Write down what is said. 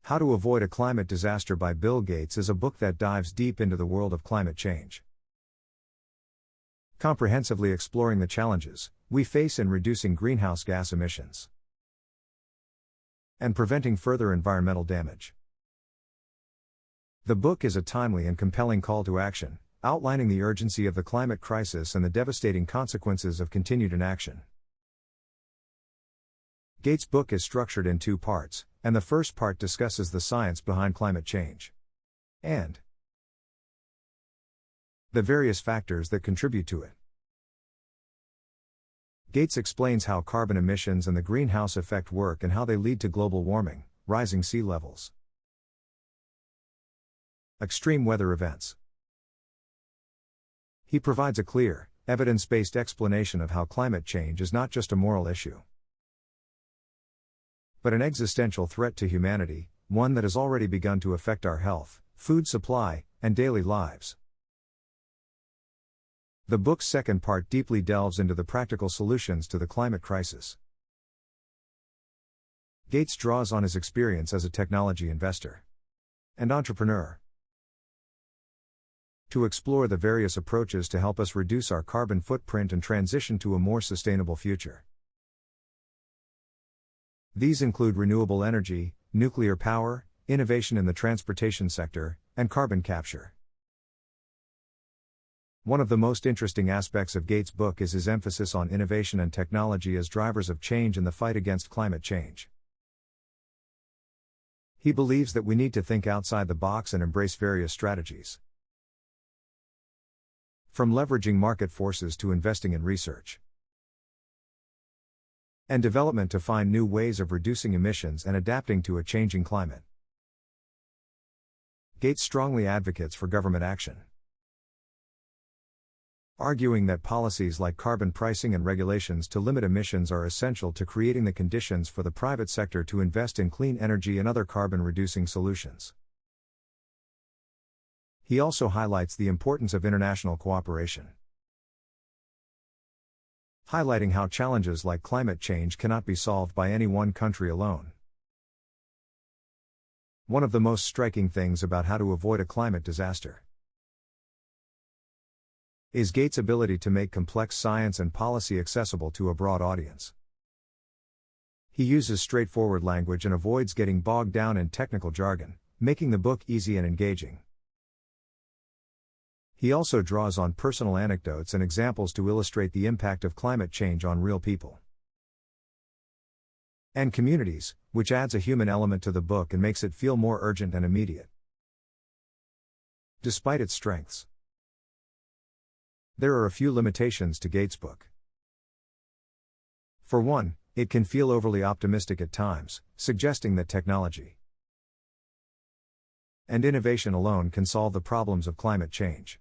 How to Avoid a Climate Disaster by Bill Gates is a book that dives deep into the world of climate change, comprehensively exploring the challenges we face in reducing greenhouse gas emissions and preventing further environmental damage. The book is a timely and compelling call to action, outlining the urgency of the climate crisis and the devastating consequences of continued inaction. Gates' book is structured in two parts, and the first part discusses the science behind climate change and the various factors that contribute to it. Gates explains how carbon emissions and the greenhouse effect work and how they lead to global warming, rising sea levels, extreme weather events. He provides a clear, evidence-based explanation of how climate change is not just a moral issue, but an existential threat to humanity, one that has already begun to affect our health, food supply, and daily lives. The book's second part deeply delves into the practical solutions to the climate crisis. Gates draws on his experience as a technology investor and entrepreneur to explore the various approaches to help us reduce our carbon footprint and transition to a more sustainable future. These include renewable energy, nuclear power, innovation in the transportation sector, and carbon capture. One of the most interesting aspects of Gates' book is his emphasis on innovation and technology as drivers of change in the fight against climate change. He believes that we need to think outside the box and embrace various strategies, from leveraging market forces to investing in research and development to find new ways of reducing emissions and adapting to a changing climate. Gates strongly advocates for government action, arguing that policies like carbon pricing and regulations to limit emissions are essential to creating the conditions for the private sector to invest in clean energy and other carbon-reducing solutions. He also highlights the importance of international cooperation, highlighting how challenges like climate change cannot be solved by any one country alone. One of the most striking things about How to Avoid a Climate Disaster is Gates' ability to make complex science and policy accessible to a broad audience. He uses straightforward language and avoids getting bogged down in technical jargon, making the book easy and engaging. He also draws on personal anecdotes and examples to illustrate the impact of climate change on real people and communities, which adds a human element to the book and makes it feel more urgent and immediate. Despite its strengths, there are a few limitations to Gates' book. For one, it can feel overly optimistic at times, suggesting that technology and innovation alone can solve the problems of climate change.